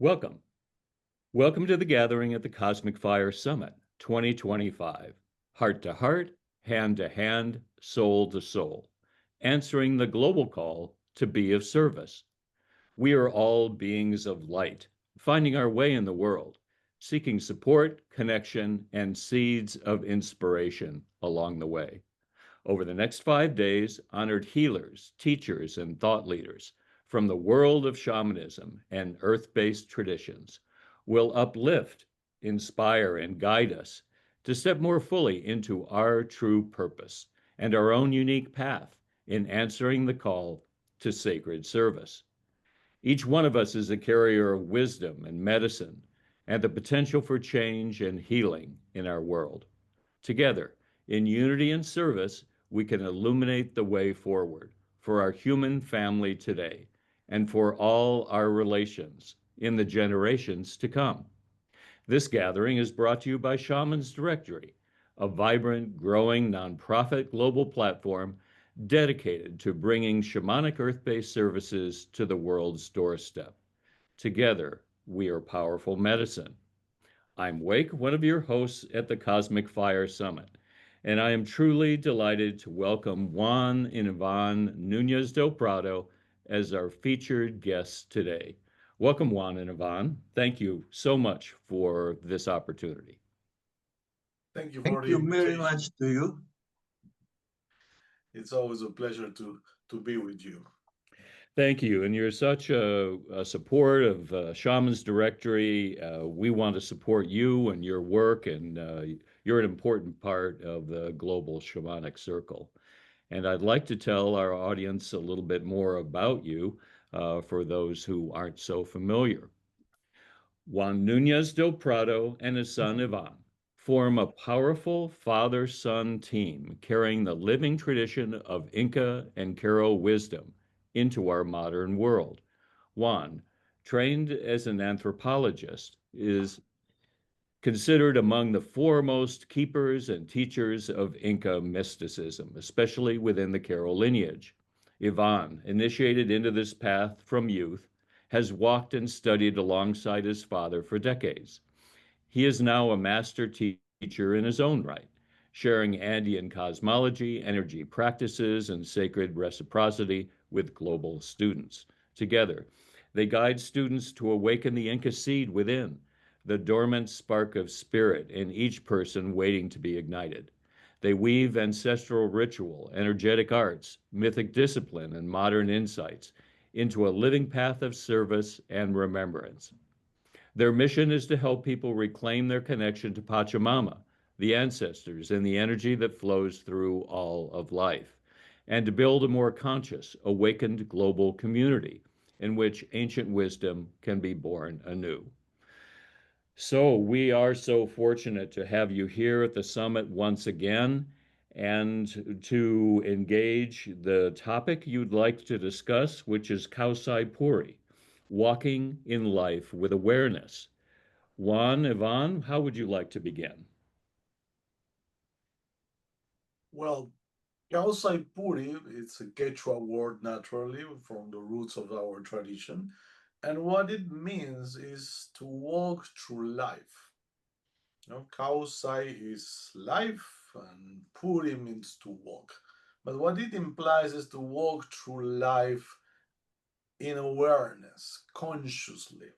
Welcome. Welcome to the gathering at the Cosmic Fire Summit 2025. Heart to heart, hand to hand, soul to soul, answering the global call to be of service. We are all beings of light, finding our way in the world, seeking support, connection, and seeds of inspiration along the way. Over the next 5 days, honored healers, teachers, and thought leaders from the world of shamanism and earth-based traditions will uplift, inspire, and guide us to step more fully into our true purpose and our own unique path in answering the call to sacred service. Each one of us is a carrier of wisdom and medicine and the potential for change and healing in our world. Together, in unity and service, we can illuminate the way forward for our human family today and for all our relations in the generations to come. This gathering is brought to you by Shaman's Directory, a vibrant, growing nonprofit global platform dedicated to bringing shamanic earth-based services to the world's doorstep. Together, we are powerful medicine. I'm Wake, one of your hosts at the Cosmic Fire Summit, and I am truly delighted to welcome Juan and Yvonne Nũnez del Prado as our featured guests today. Welcome, Juan and Yvonne. Thank you so much for this opportunity. Thank you Thank for the you very invitation. much to you. It's always a pleasure to be with you. Thank you. And you're such a support of Shaman's Directory. We want to support you and your work, and you're an important part of the global shamanic circle. And I'd like to tell our audience a little bit more about you for those who aren't so familiar. Juan Nunez del Prado and his son Ivan form a powerful father-son team carrying the living tradition of Inca and Q'ero wisdom into our modern world. Juan, trained as an anthropologist, is considered among the foremost keepers and teachers of Inca mysticism, especially within the Q'ero lineage. Ivan, initiated into this path from youth, has walked and studied alongside his father for decades. He is now a master teacher in his own right, sharing Andean cosmology, energy practices, and sacred reciprocity with global students. Together, they guide students to awaken the Inca seed within, the dormant spark of spirit in each person waiting to be ignited. They weave ancestral ritual, energetic arts, mythic discipline, and modern insights into a living path of service and remembrance. Their mission is to help people reclaim their connection to Pachamama, the ancestors, and the energy that flows through all of life, and to build a more conscious, awakened global community in which ancient wisdom can be born anew. So we are so fortunate to have you here at the summit once again and to engage the topic you'd like to discuss, which is Kausay Puri, walking in life with awareness. Juan, Ivan, how would you like to begin? Well, Kausay Puri, it's a Quechua word naturally from the roots of our tradition. And what it means is to walk through life. Kausai is life and Puri means to walk. But what it implies is to walk through life in awareness, consciously.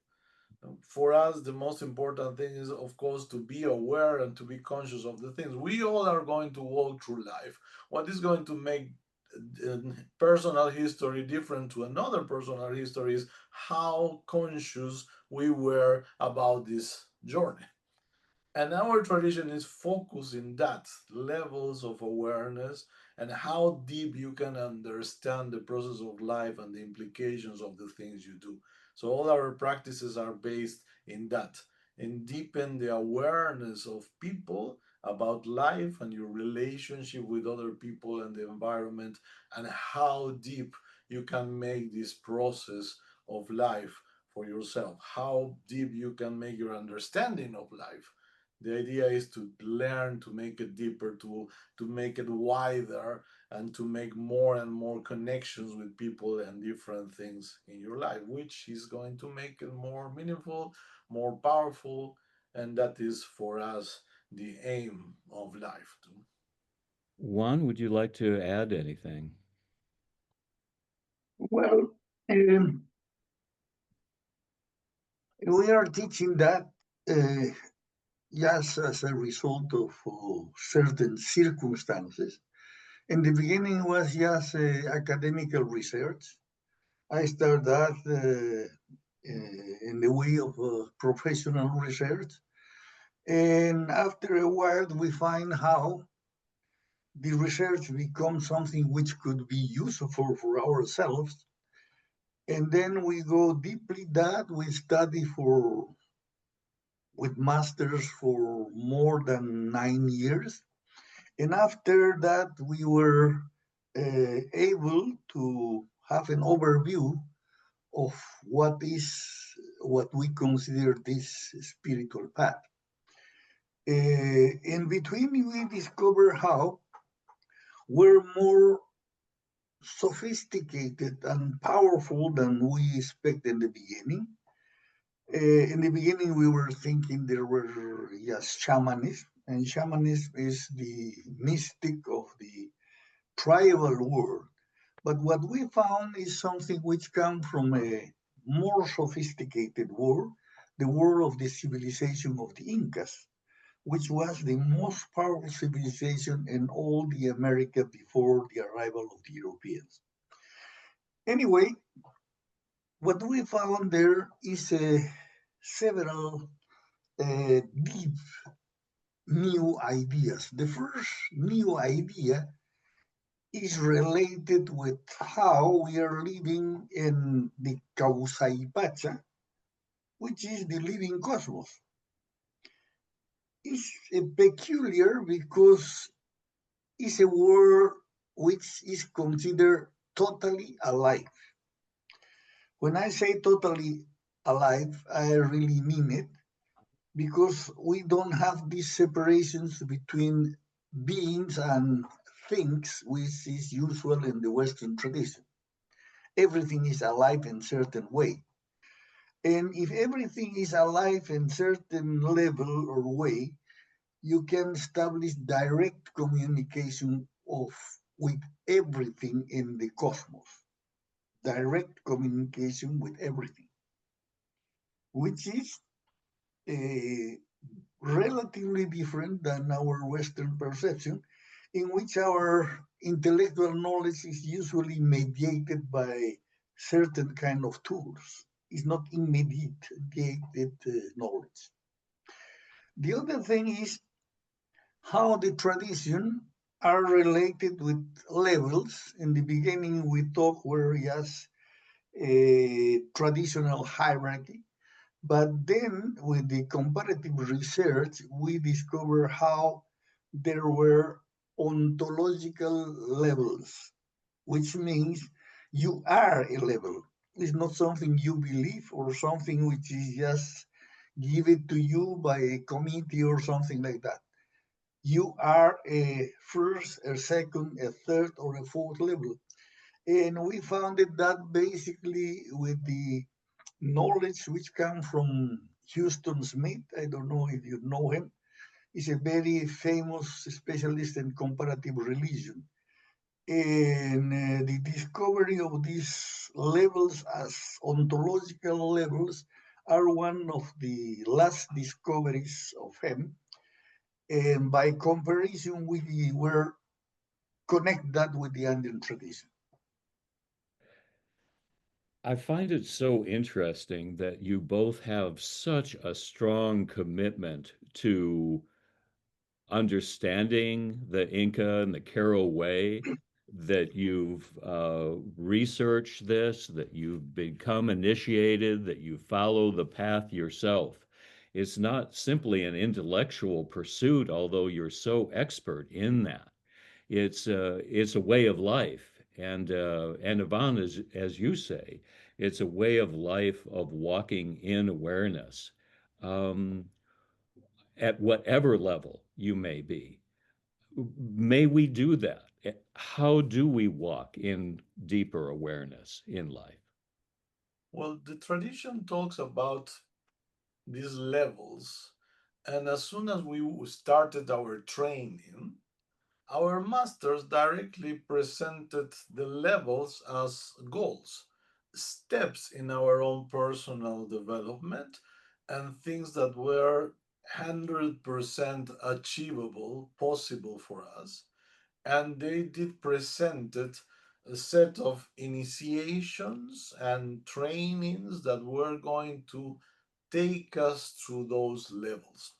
For us, the most important thing is, of course, to be aware and to be conscious of the things. We all are going to walk through life. What is going to make personal history different to another personal history is how conscious we were about this journey. And our tradition is focused in that levels of awareness and how deep you can understand the process of life and the implications of the things you do. So all our practices are based in that, in deepen the awareness of people about life and your relationship with other people and the environment, and how deep you can make this process of life for yourself, how deep you can make your understanding of life The idea is to learn to make it deeper, to make it wider, and to make more and more connections with people and different things in your life, which is going to make it more meaningful, more powerful, and that is for us the aim of life too. Juan, would you like to add anything? Well, we are teaching that uh, just as a result of certain circumstances. In the beginning, it was just academical research. I started that in the way of professional research. And after a while, we find how the research becomes something which could be useful for ourselves. And then we go deeply that we study for with masters for more than 9 years. And after that, we were able to have an overview of what is what we consider this spiritual path. In between, we discover how we're more sophisticated and powerful than we expect in the beginning. In the beginning, we were thinking there were just shamanism, and shamanism is the mystic of the tribal world. But what we found is something which comes from a more sophisticated world, the world of the civilization of the Incas, which was the most powerful civilization in all the America before the arrival of the Europeans. Anyway, what we found there is several deep new ideas. The first new idea is related with how we are living in the Kausay, which is the living cosmos. It's peculiar because it's a world which is considered totally alive. When I say totally alive, I really mean it because we don't have these separations between beings and things, which is usual in the Western tradition. Everything is alive in certain way. And if everything is alive in certain level or way, you can establish direct communication of with everything in the cosmos. Direct communication with everything, which is uh, relatively different than our Western perception, in which our intellectual knowledge is usually mediated by certain kind of tools. It's not immediate knowledge. The other thing is how the tradition are related with levels. In the beginning, we talk were just a traditional hierarchy, but then with the comparative research, we discover how there were ontological levels, which means you are a level. It's not something you believe or something which is just given to you by a committee or something like that. You are a first, a second, a third, or a fourth level. And we found that basically with the knowledge which comes from Houston Smith. I don't know if you know him. He's a very famous specialist in comparative religion. And the discovery of these levels as ontological levels are one of the last discoveries of him. And by comparison, we were connect that with the Andean tradition. I find it so interesting that you both have such a strong commitment to understanding the Inca and the Q'ero way, that you've researched this, that you've become initiated, that you follow the path yourself. It's not simply an intellectual pursuit, although you're so expert in that. It's a way of life, and Yvonne, as you say, it's a way of life of walking in awareness. Um, at whatever level you may be. May we do that? How do we walk in deeper awareness in life? Well, the tradition talks about these levels, and as soon as we started our training, our masters directly presented the levels as goals, steps in our own personal development, and things that were 100% achievable, possible for us. And they did presented a set of initiations and trainings that were going to take us through those levels.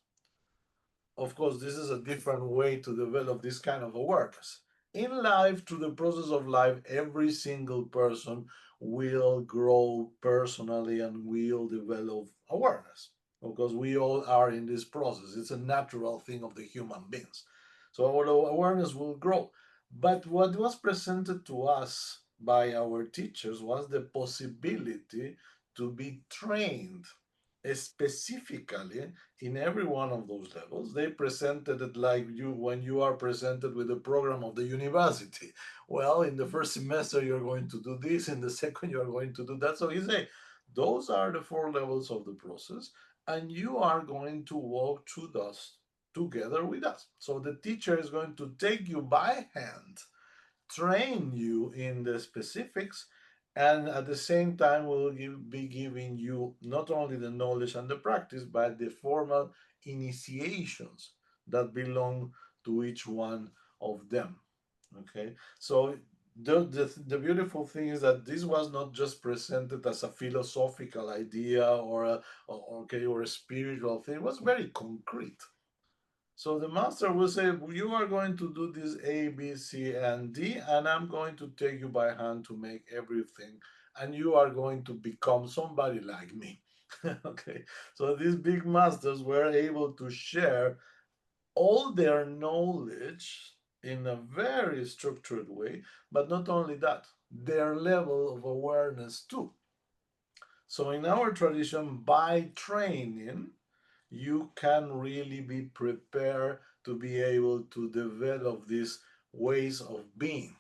Of course, this is a different way to develop this kind of awareness. In life, through the process of life, every single person will grow personally and will develop awareness because we all are in this process. It's a natural thing of the human beings. So our awareness will grow. But what was presented to us by our teachers was the possibility to be trained specifically in every one of those levels. They presented it like you when you are presented with the program of the university. Well, in the first semester you're going to do this, in the second you're going to do that. So you say those are the four levels of the process, and you are going to walk through those together with us. So the teacher is going to take you by hand, train you in the specifics, and at the same time will be giving you not only the knowledge and the practice but the formal initiations that belong to each one of them. Okay, so the beautiful thing is that this was not just presented as a philosophical idea or okay, or a spiritual thing. It was very concrete. So the master will say, you are going to do this A, B, C, and D, and I'm going to take you by hand to make everything, and you are going to become somebody like me. Okay. So these big masters were able to share all their knowledge in a very structured way, but not only that, their level of awareness too. So in our tradition, by training, you can really be prepared to be able to develop these ways of being.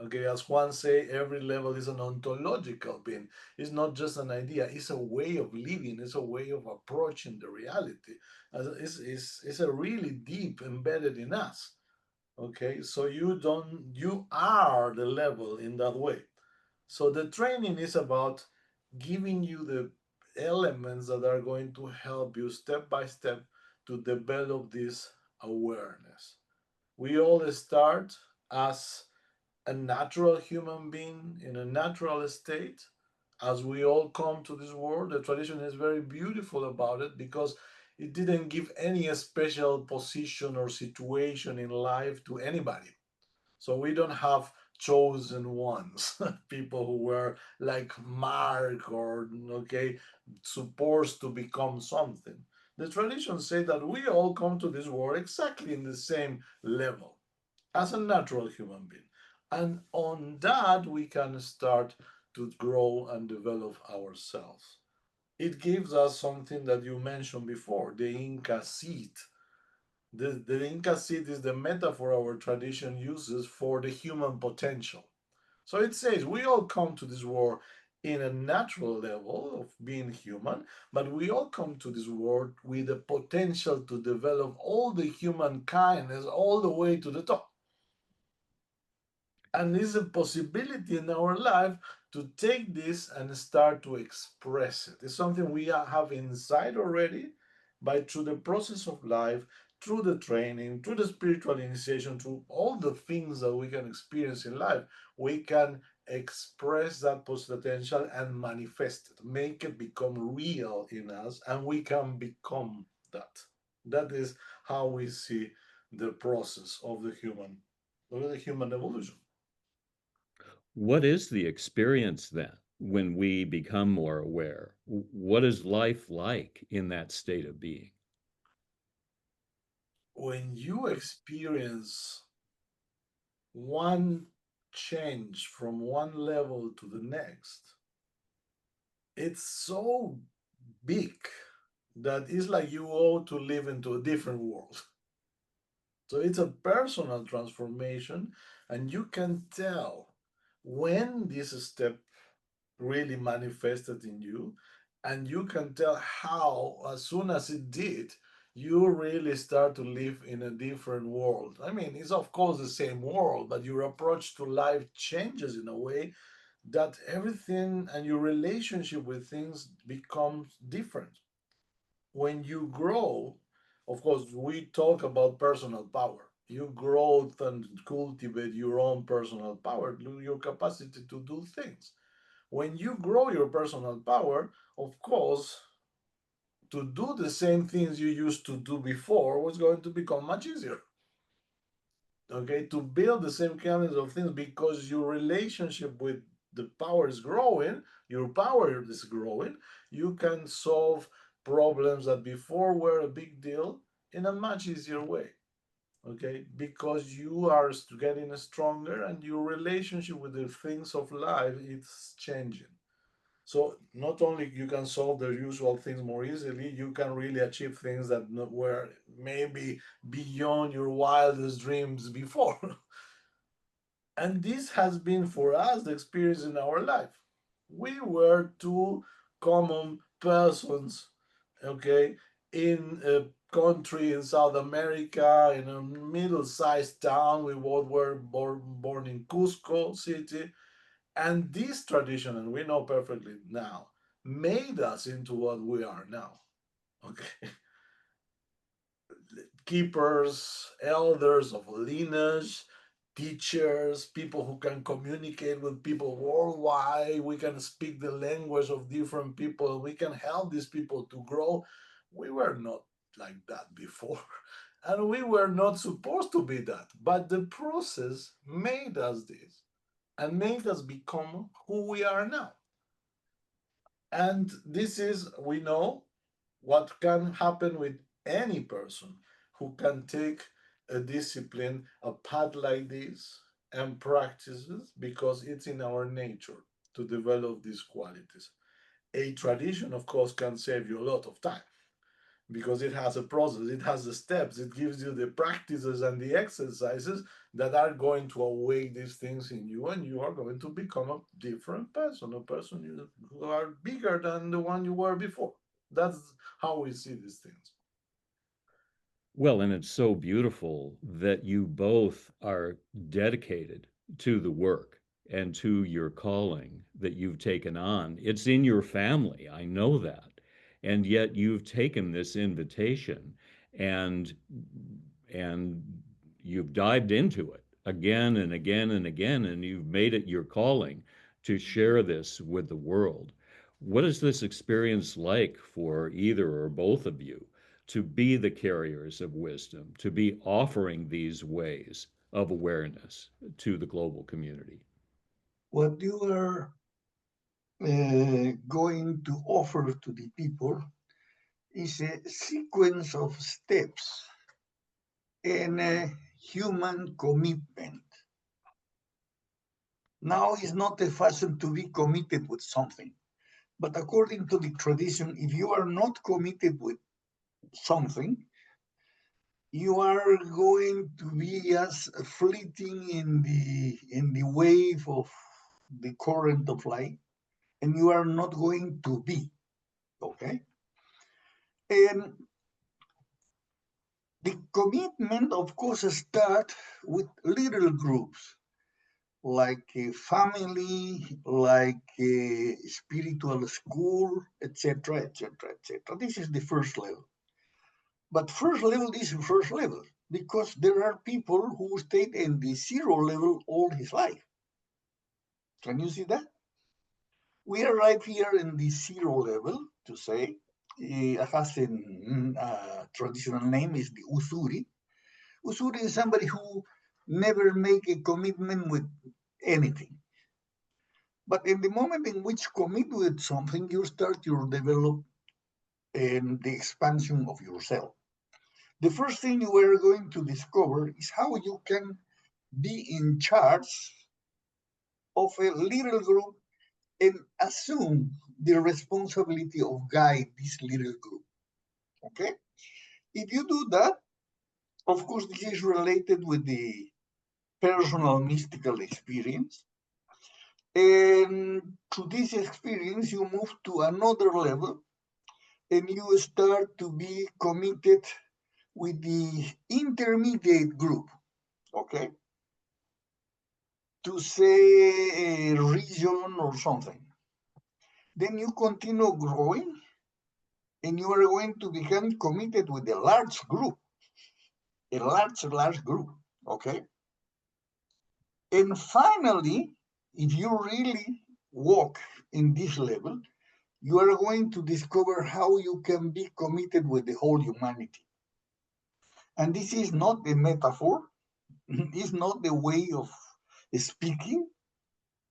Okay, as Juan say, every level is an ontological being. It's not just an idea, it's a way of living, it's a way of approaching the reality. It's a really deep embedded in us. Okay, so you are the level in that way. So the training is about giving you the elements that are going to help you step by step to develop this awareness. We all start as a natural human being in a natural state. As we all come to this world, the tradition is very beautiful about it because it didn't give any special position or situation in life to anybody. So we don't have chosen ones, people who were like marked or okay, supposed to become something. The traditions say that we all come to this world exactly in the same level as a natural human being. And on that, we can start to grow and develop ourselves. It gives us something that you mentioned before, the Inca seed. The Inca seed is the metaphor our tradition uses for the human potential. So it says we all come to this world in a natural level of being human, but we all come to this world with the potential to develop all the human kindness all the way to the top. And there's a possibility in our life to take this and start to express it. It's something we have inside already, but through the process of life, through the training, through the spiritual initiation, through all the things that we can experience in life, we can express that potential and manifest it, make it become real in us, and we can become that. That is how we see the process of the human evolution. What is the experience then when we become more aware? What is life like in that state of being? When you experience one change from one level to the next, it's so big that is like you ought to live into a different world. So it's a personal transformation, and you can tell when this step really manifested in you, and you can tell how, as soon as it did, you really start to live in a different world. I mean, it's of course the same world, but your approach to life changes in a way that everything and your relationship with things becomes different. When you grow, of course, we talk about personal power. You grow and cultivate your own personal power, your capacity to do things. When you grow your personal power, of course, to do the same things you used to do before was going to become much easier. Okay, to build the same kinds of things because your relationship with the power is growing, your power is growing, you can solve problems that before were a big deal in a much easier way. Okay, because you are getting stronger and your relationship with the things of life is changing. So not only you can solve the usual things more easily, you can really achieve things that were maybe beyond your wildest dreams before. And this has been for us the experience in our life. We were two common persons, okay, in a country in South America, in a middle-sized town. We both were born in Cusco city, and this tradition, and we know perfectly now, made us into what we are now. Okay. Keepers, elders of lineage, teachers, people who can communicate with people worldwide. We can speak the language of different people. We can help these people to grow. We were not like that before. And we were not supposed to be that. But the process made us this and made us become who we are now. And this is, we know, what can happen with any person who can take a discipline, a path like this, and practices because it's in our nature to develop these qualities. A tradition, of course, can save you a lot of time because it has a process, it has the steps, it gives you the practices and the exercises that are going to awake these things in you, and you are going to become a different person, a person who are bigger than the one you were before. That's how we see these things. Well, and it's so beautiful that you both are dedicated to the work and to your calling that you've taken on. It's in your family, I know that. And yet you've taken this invitation and and you've dived into it again and again and again, and you've made it your calling to share this with the world. What is this experience like for either or both of you to be the carriers of wisdom, to be offering these ways of awareness to the global community? What you are going to offer to the people is a sequence of steps and a human commitment. Now is not a fashion to be committed with something, but according to the tradition, if you are not committed with something, you are going to be as fleeting in the wave of the current of life, and you are not going to be okay. And the commitment, of course, start with little groups like a family, like a spiritual school, etc., etc., etc. This is the first level. But first level is first level because there are people who stayed in the zero level all his life. Can you see that? We arrive here in the zero level to say, has a traditional name is the Usuri. Usuri is somebody who never make a commitment with anything. But in the moment in which commit with something, you start your develop and the expansion of yourself. The first thing you are going to discover is how you can be in charge of a little group and assume the responsibility of guide this little group. Okay? If you do that, of course, this is related with the personal mystical experience. And through this experience, you move to another level and you start to be committed with the intermediate group, okay? To say a region or something. Then you continue growing and you are going to become committed with a large group, large group, okay? And finally, if you really walk in this level, you are going to discover how you can be committed with the whole humanity. And this is not a metaphor, it's not the way of speaking,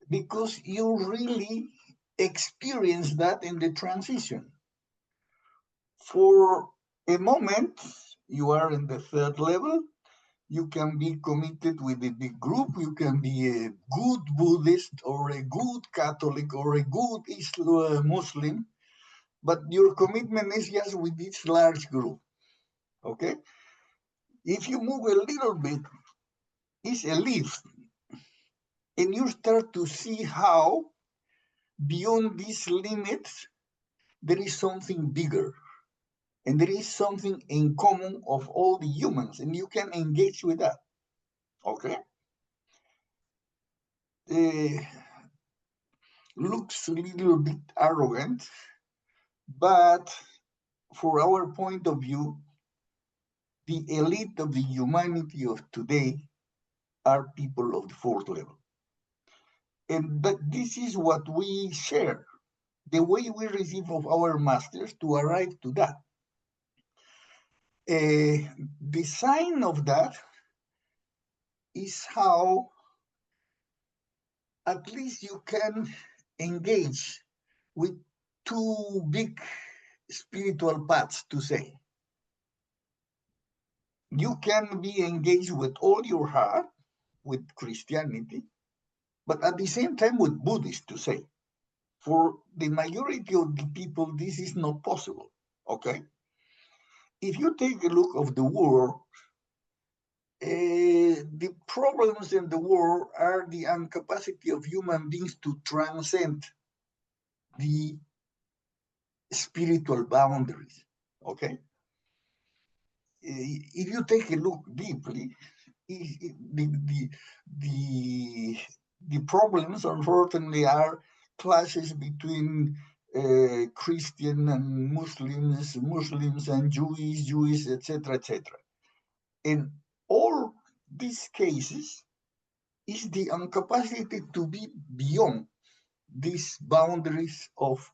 because you really experience that in the transition. For a moment, you are in the third level. You can be committed with a big group. You can be a good Buddhist or a good Catholic or a good Muslim, but your commitment is just with this large group, okay? If you move a little bit, it's a lift, and you start to see how beyond these limits, there is something bigger, and there is something in common of all the humans, and you can engage with that, okay? Looks a little bit arrogant, but for our point of view, the elite of the humanity of today are people of the fourth level. And but this is what we share, the way we receive of our masters to arrive to that. The sign of that is how at least you can engage with two big spiritual paths, to say. You can be engaged with all your heart with Christianity, but at the same time with Buddhists, to say. For the majority of the people, this is not possible, okay? If you take a look of the world, the problems in the world are the incapacity of human beings to transcend the spiritual boundaries, okay? If you take a look deeply, the problems, unfortunately, are clashes between Christian and Muslims, Muslims and Jewish, etc., etc. In all these cases, is the incapacity to be beyond these boundaries of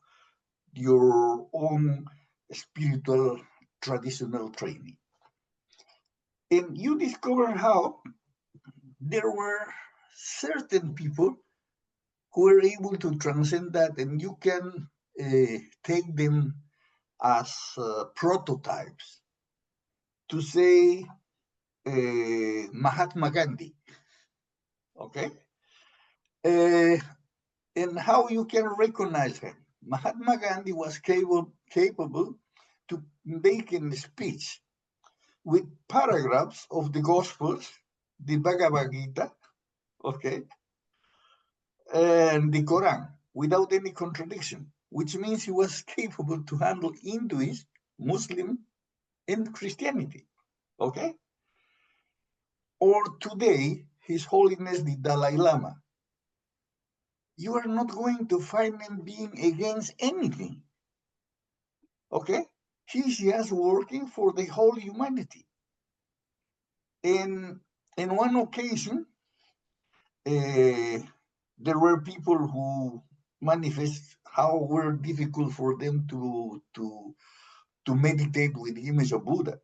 your own spiritual traditional training. And you discover how there were certain people who were able to transcend that, and you can take them as prototypes. To say Mahatma Gandhi, okay? And how you can recognize him. Mahatma Gandhi was capable to make a speech with paragraphs of the Gospels, the Bhagavad Gita, okay, and the Quran without any contradiction, which means he was capable to handle Hinduism, Muslim, and Christianity, okay? Or today, His Holiness the Dalai Lama. You are not going to find him being against anything, okay? He's just working for the whole humanity. And in one occasion, there were people who manifest how were difficult for them to meditate with the image of Buddha.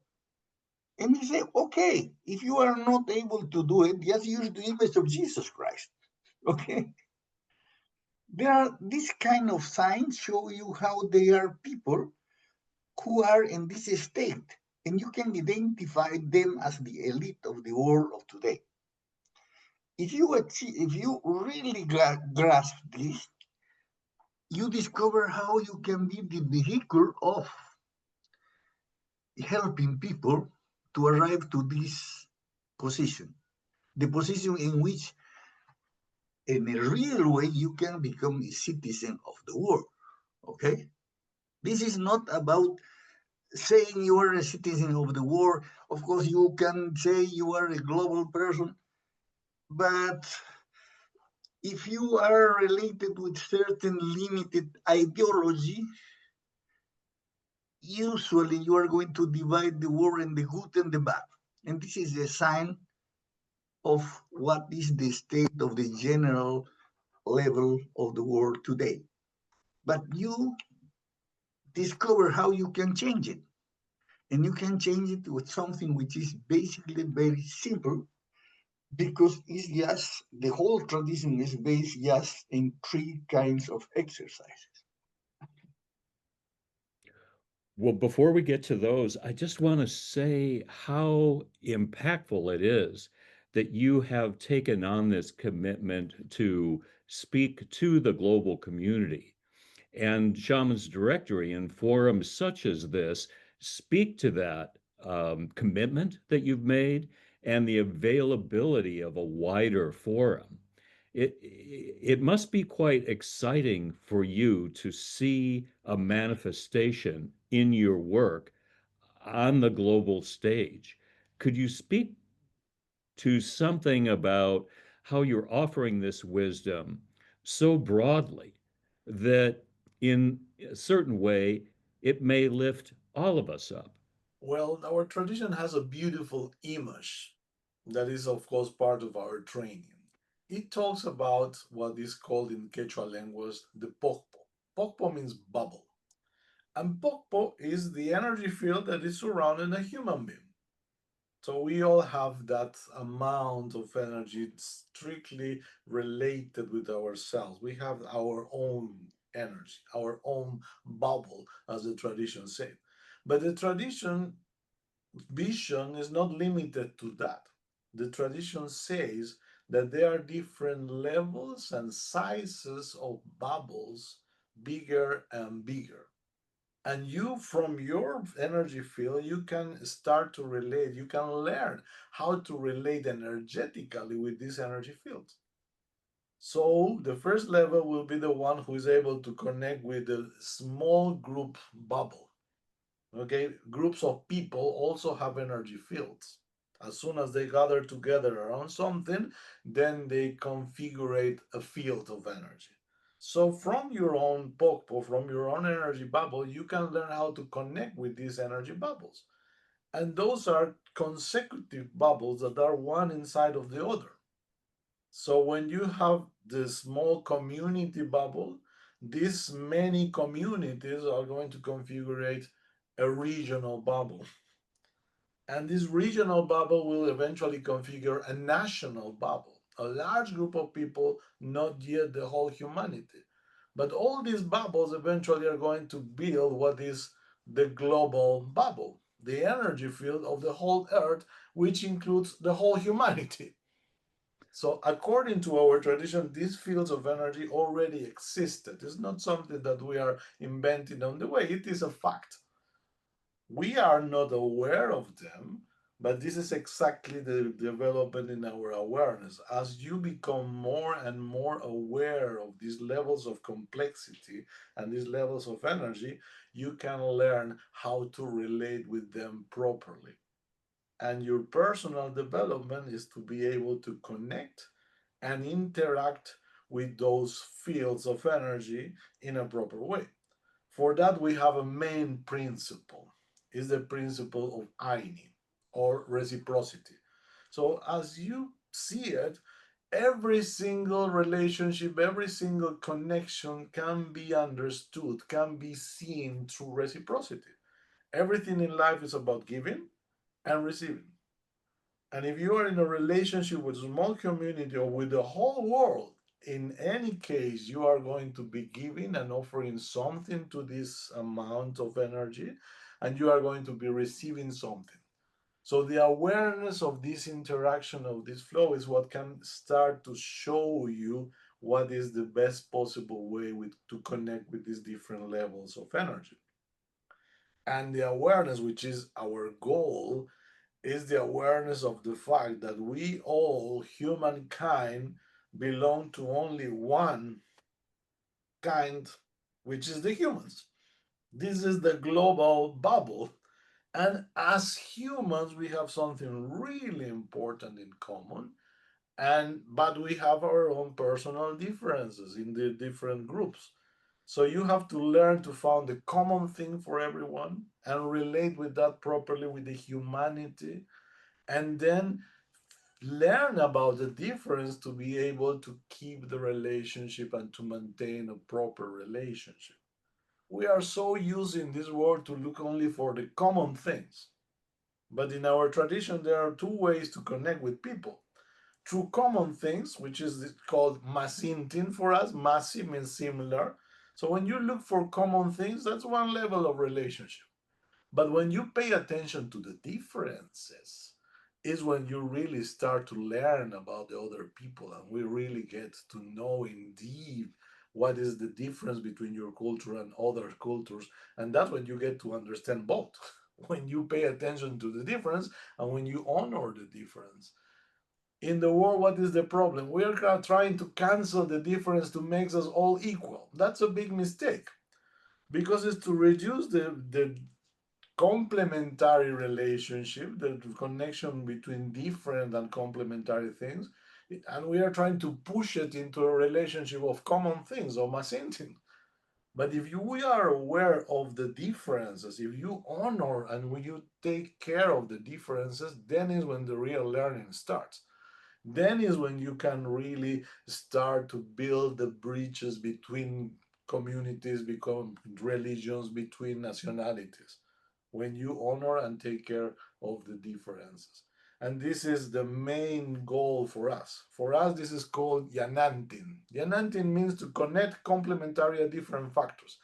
And he said, okay, if you are not able to do it, just use the image of Jesus Christ, okay? There are these kind of signs show you how they are people who are in this state, and you can identify them as the elite of the world of today. If you really grasp this, you discover how you can be the vehicle of helping people to arrive to this position, the position in which, in a real way, you can become a citizen of the world. Okay? This is not about saying you are a citizen of the world. Of course, you can say you are a global person, but if you are related with certain limited ideology, usually you are going to divide the world in the good and the bad. And this is a sign of what is the state of the general level of the world today. But you discover how you can change it. And you can change it with something which is basically very simple, because it's just the whole tradition is based just in three kinds of exercises. Well, before we get to those, I just want to say how impactful it is that you have taken on this commitment to speak to the global community. And Shaman's Directory and forums such as this speak to that commitment that you've made and the availability of a wider forum. It must be quite exciting for you to see a manifestation in your work on the global stage. Could you speak to something about how you're offering this wisdom so broadly that in a certain way it may lift all of us up? Well, our tradition has a beautiful image that is, of course, part of our training. It talks about what is called in Quechua language the pokpo. Pokpo means bubble. And pokpo is the energy field that is surrounding a human being. So we all have that amount of energy strictly related with ourselves. We have our own energy, our own bubble, as the tradition said. But the tradition vision is not limited to that. The tradition says that there are different levels and sizes of bubbles, bigger and bigger. And you, from your energy field, you can start to relate, you can learn how to relate energetically with this energy field. So the first level will be the one who is able to connect with the small group bubble. Okay, groups of people also have energy fields. As soon as they gather together around something, then they configure a field of energy. So from your own pokpo, from your own energy bubble, you can learn how to connect with these energy bubbles. And those are consecutive bubbles that are one inside of the other. So when you have the small community bubble, these many communities are going to configure a regional bubble. And this regional bubble will eventually configure a national bubble, a large group of people, not yet the whole humanity. But all these bubbles eventually are going to build what is the global bubble, the energy field of the whole earth, which includes the whole humanity. So, according to our tradition, these fields of energy already existed. It's not something that we are inventing on the way, it is a fact. We are not aware of them, but this is exactly the development in our awareness. As you become more and more aware of these levels of complexity and these levels of energy, you can learn how to relate with them properly. And your personal development is to be able to connect and interact with those fields of energy in a proper way. For that, we have a main principle. Is the principle of Aini, or reciprocity. So as you see it, every single relationship, every single connection can be understood, can be seen through reciprocity. Everything in life is about giving and receiving. And if you are in a relationship with a small community or with the whole world, in any case, you are going to be giving and offering something to this amount of energy, and you are going to be receiving something. So the awareness of this interaction, of this flow, is what can start to show you what is the best possible way to connect with these different levels of energy. And the awareness, which is our goal, is the awareness of the fact that we all, humankind, belong to only one kind, which is the humans. This is the global bubble. And as humans, we have something really important in common. And but we have our own personal differences in the different groups. So you have to learn to find the common thing for everyone and relate with that properly with the humanity, and then learn about the difference to be able to keep the relationship and to maintain a proper relationship. We are so used in this world to look only for the common things. But in our tradition, there are two ways to connect with people. Through common things, which is called masintin for us. Masi means similar. So when you look for common things, that's one level of relationship. But when you pay attention to the differences, is when you really start to learn about the other people, and we really get to know indeed what is the difference between your culture and other cultures. And that's when you get to understand both. When you pay attention to the difference and when you honor the difference. In the world, what is the problem? We are trying to cancel the difference to make us all equal. That's a big mistake, because it's to reduce the complementary relationship, the connection between different and complementary things, and we are trying to push it into a relationship of common things, of massenting. But if we are aware of the differences, if you honor and when you take care of the differences, then is when the real learning starts. Then is when you can really start to build the bridges between communities, become religions, between nationalities, when you honor and take care of the differences. And this is the main goal for us. For us, this is called yanantin. Yanantin means to connect complementary and different factors.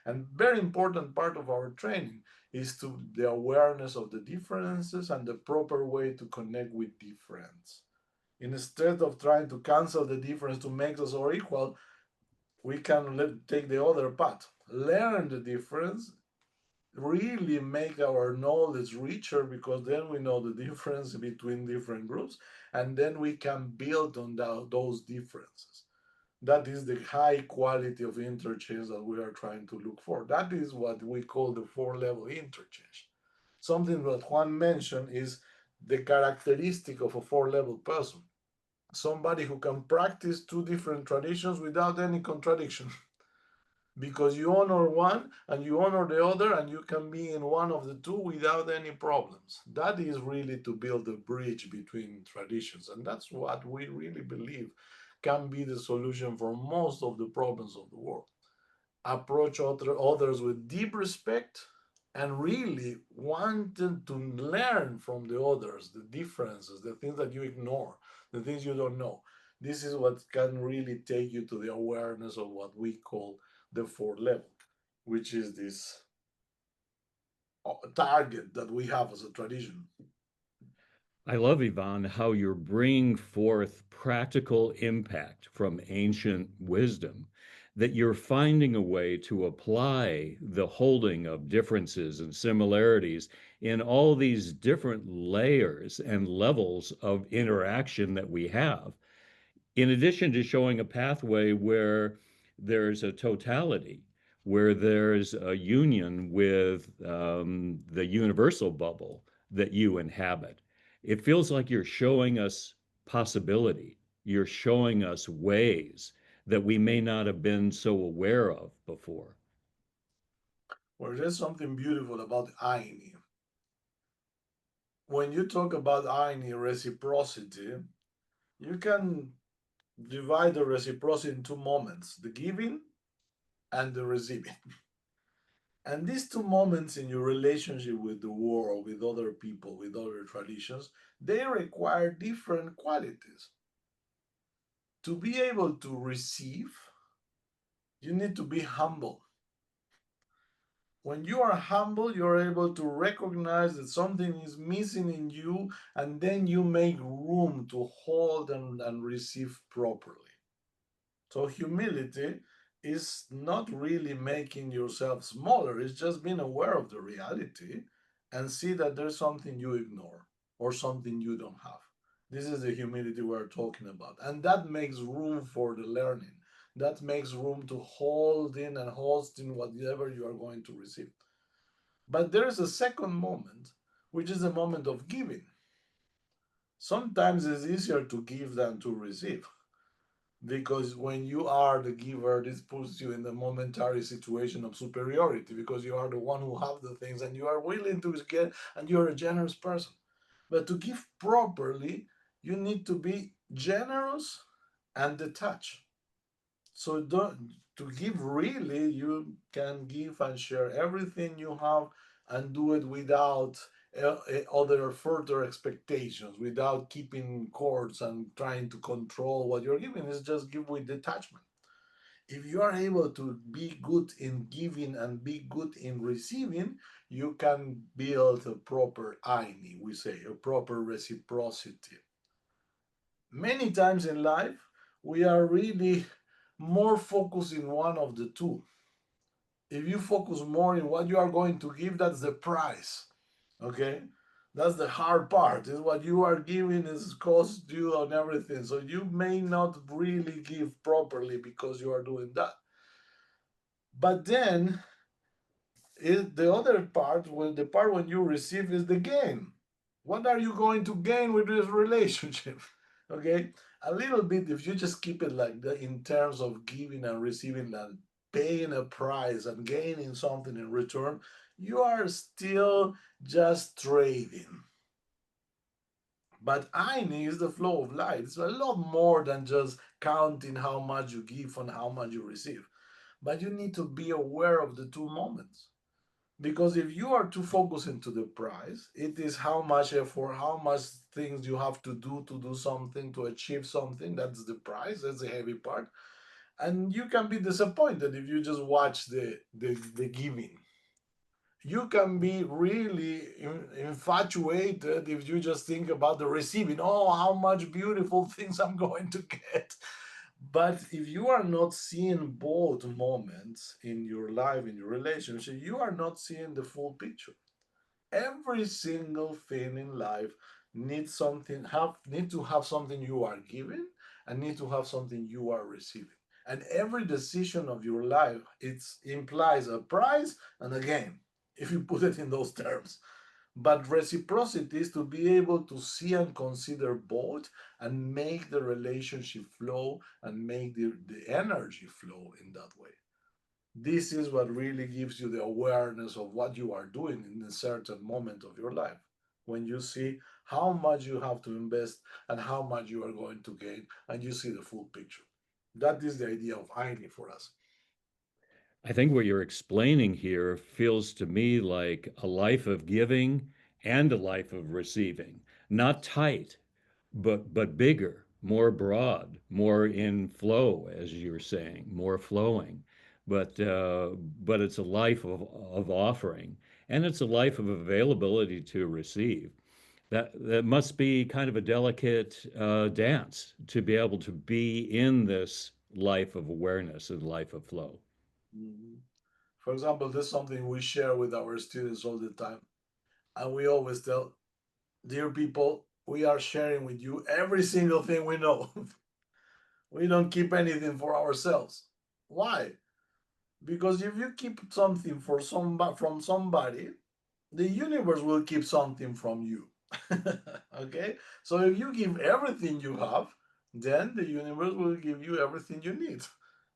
And very important part of our training is to the awareness of the differences and the proper way to connect with difference. Instead of trying to cancel the difference to make us all equal, we can take the other path. Learn the difference, really make our knowledge richer, because then we know the difference between different groups, and then we can build on those differences. That is the high quality of interchange that we are trying to look for. That is what we call the four-level interchange. Something that Juan mentioned is the characteristic of a four-level person. Somebody who can practice two different traditions without any contradiction. Because you honor one and you honor the other, and you can be in one of the two without any problems. That is really to build a bridge between traditions, and that's what we really believe can be the solution for most of the problems of the world. Approach others with deep respect and really wanting to learn from the others, the differences, the things that you ignore, the things you don't know. This is what can really take you to the awareness of what we call the fourth level, which is this target that we have as a tradition. I love, Yvonne, how you're bringing forth practical impact from ancient wisdom, that you're finding a way to apply the holding of differences and similarities in all these different layers and levels of interaction that we have, in addition to showing a pathway where there's a totality, where there's a union with the universal bubble that you inhabit. It feels like you're showing us possibility. You're showing us ways that we may not have been so aware of before. Well, there's something beautiful about Aini. When you talk about Aini reciprocity, you can divide the reciprocity in two moments: the giving and the receiving. And these two moments in your relationship with the world, with other people, with other traditions, they require different qualities. To be able to receive, you need to be humble. When you are humble, you're able to recognize that something is missing in you, and then you make room to hold and receive properly. So, humility is not really making yourself smaller, it's just being aware of the reality and see that there's something you ignore or something you don't have. This is the humility we're talking about. And that makes room for the learning. That makes room to hold in and host in whatever you are going to receive. But there is a second moment, which is the moment of giving. Sometimes it's easier to give than to receive, because when you are the giver, this puts you in the momentary situation of superiority because you are the one who have the things and you are willing to get, and you're a generous person. But to give properly, you need to be generous and detached. So don't, to give really, you can give and share everything you have and do it without other further expectations, without keeping cords and trying to control what you're giving. Is just give with detachment. If you are able to be good in giving and be good in receiving, you can build a proper aini, we say, a proper reciprocity. Many times in life, we are really more focused in one of the two. If you focus more in what you are going to give, that's the price. Okay? That's the hard part. Is what you are giving is cost you on everything. So you may not really give properly because you are doing that. But then the other part, when the part when you receive is the gain. What are you going to gain with this relationship? Okay, a little bit. If you just keep it like that in terms of giving and receiving and paying a price and gaining something in return, you are still just trading. But Aini is the flow of life. It's a lot more than just counting how much you give and how much you receive. But you need to be aware of the two moments. Because if you are too focused into the price, it is how much effort, how much things you have to do something, to achieve something. That's the price. That's the heavy part. And you can be disappointed if you just watch the giving. You can be really infatuated if you just think about the receiving. Oh, how much beautiful things I'm going to get. But if you are not seeing both moments in your life, in your relationship, you are not seeing the full picture. Every single thing in life need to have something you are giving and need to have something you are receiving. And every decision of your life, it implies a price and a gain, if you put it in those terms. But reciprocity is to be able to see and consider both and make the relationship flow and make the energy flow in that way. This is what really gives you the awareness of what you are doing in a certain moment of your life. When you see how much you have to invest and how much you are going to gain, and you see the full picture. That is the idea of Aini for us. I think what you're explaining here feels to me like a life of giving and a life of receiving, not tight, but bigger, more broad, more in flow, as you're saying, more flowing. But it's a life of offering, and it's a life of availability to receive. That must be kind of a delicate dance to be able to be in this life of awareness and life of flow. Mhm. For example, this is something we share with our students all the time. And we always tell, dear people, we are sharing with you every single thing we know. We don't keep anything for ourselves. Why? Because if you keep something for from somebody, the universe will keep something from you. Okay? So if you give everything you have, then the universe will give you everything you need.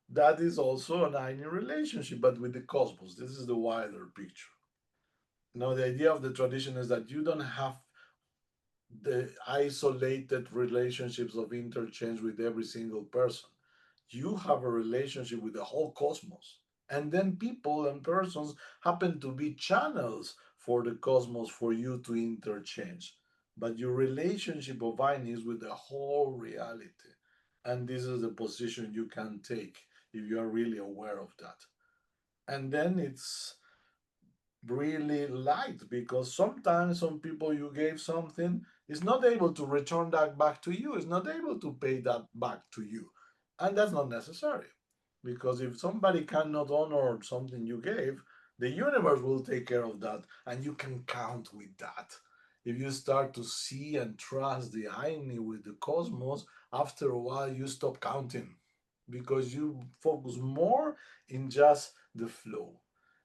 That is also an ideal relationship, but with the cosmos. This is the wider picture. Now, the idea of the tradition is that you don't have the isolated relationships of interchange with every single person. You have a relationship with the whole cosmos. And then people and persons happen to be channels for the cosmos for you to interchange. But your relationship of Vine is with the whole reality. And this is the position you can take if you are really aware of that. And then it's really light, because sometimes some people you gave something is not able to return that back to you, is not able to pay that back to you, and that's not necessary. Because if somebody cannot honor something you gave, the universe will take care of that, and you can count with that. If you start to see and trust the Aini with the cosmos, after a while you stop counting because you focus more in just the flow,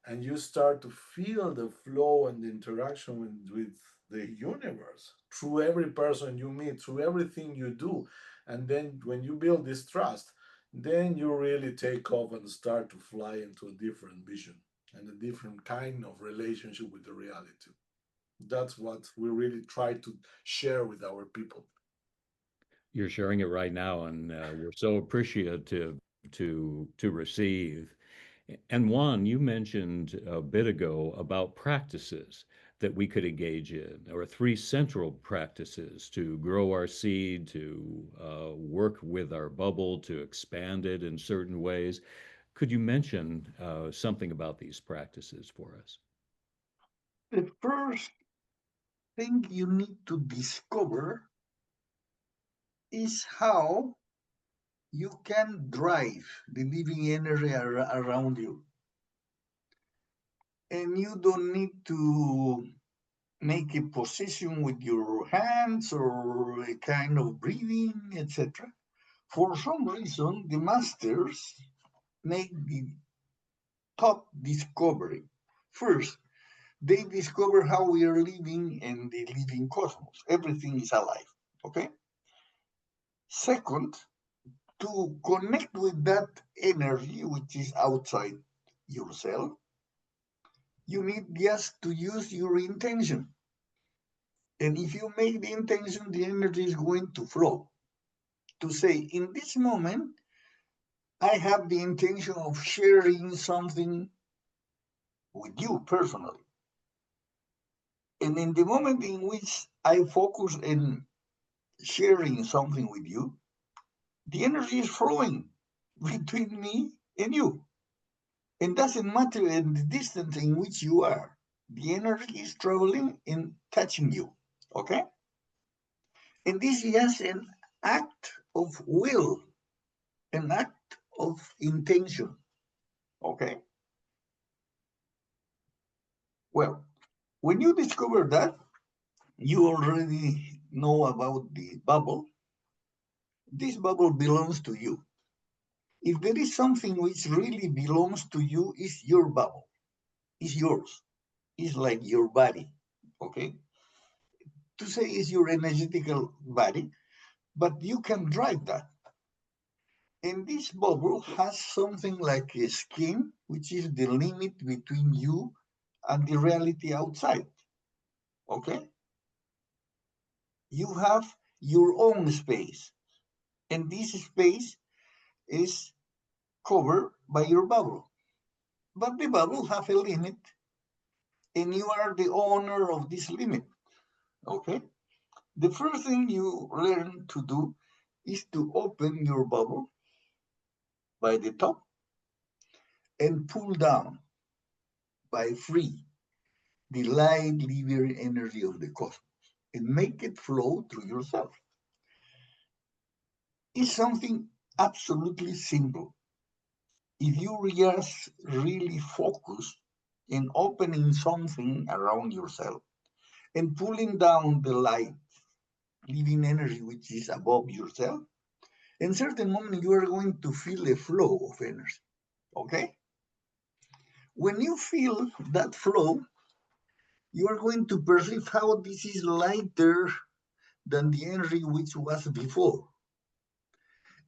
and you start to feel the flow and the interaction with the universe through every person you meet, through everything you do. And then when you build this trust, then you really take off and start to fly into a different vision and a different kind of relationship with the reality. That's what we really try to share with our people. You're sharing it right now, and we're so appreciative to receive. And Juan, you mentioned a bit ago about practices that we could engage in, or three central practices to grow our seed, to work with our bubble, to expand it in certain ways. Could you mention something about these practices for us? The first thing you need to discover is how you can drive the living energy around you. And you don't need to make a position with your hands or a kind of breathing, etc. For some reason, the masters make the top discovery. First, they discover how we are living in the living cosmos. Everything is alive. Okay? Second, to connect with that energy which is outside yourself, you need just to use your intention. And if you make the intention, the energy is going to flow. To say, in this moment, I have the intention of sharing something with you personally. And in the moment in which I focus in sharing something with you, the energy is flowing between me and you. It doesn't matter in the distance in which you are. The energy is traveling and touching you. Okay? And this is just an act of will, an act of intention. Okay? Well, when you discover that, you already know about the bubble. This bubble belongs to you. If there is something which really belongs to you, it's your bubble. It's yours. It's like your body. Okay? To say it's your energetical body, but you can drive that. And this bubble has something like a skin, which is the limit between you and the reality outside. Okay? You have your own space, and this space is covered by your bubble. But the bubble have a limit, and you are the owner of this limit. Okay? The first thing you learn to do is to open your bubble by the top and pull down by free the light living energy of the cosmos and make it flow through yourself. It's something absolutely simple. If you just really focus in opening something around yourself and pulling down the light living energy which is above yourself, in certain moment you are going to feel a flow of energy. Okay? When you feel that flow, you are going to perceive how this is lighter than the energy which was before.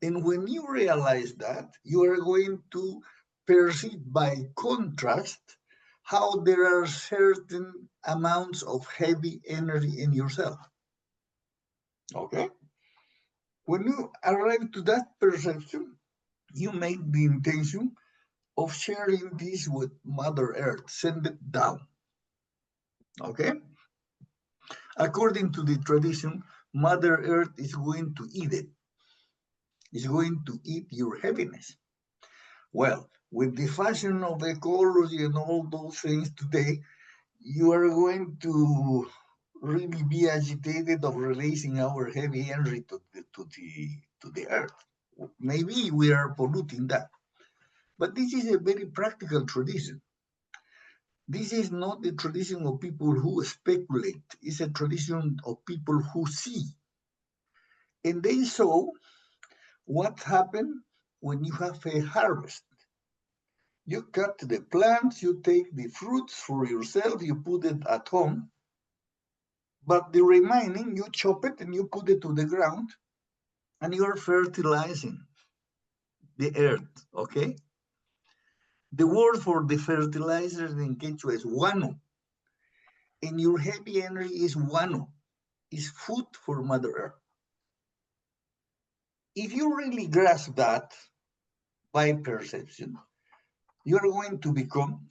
And when you realize that, you are going to perceive by contrast how there are certain amounts of heavy energy in yourself. Okay? When you arrive to that perception, you make the intention of sharing this with Mother Earth, send it down. Okay? According to the tradition, Mother Earth is going to eat it. It's going to eat your heaviness. Well, with the fashion of ecology and all those things today, you are going to really be agitated of releasing our heavy energy to the earth. Maybe we are polluting that. But this is a very practical tradition. This is not the tradition of people who speculate. It's a tradition of people who see. And they saw what happened when you have a harvest. You cut the plants, you take the fruits for yourself, you put it at home, but the remaining, you chop it and you put it to the ground, and you are fertilizing the earth, okay? The word for the fertilizers in Quechua is guano, and your heavy energy is guano, is food for Mother Earth. If you really grasp that by perception, you're going to become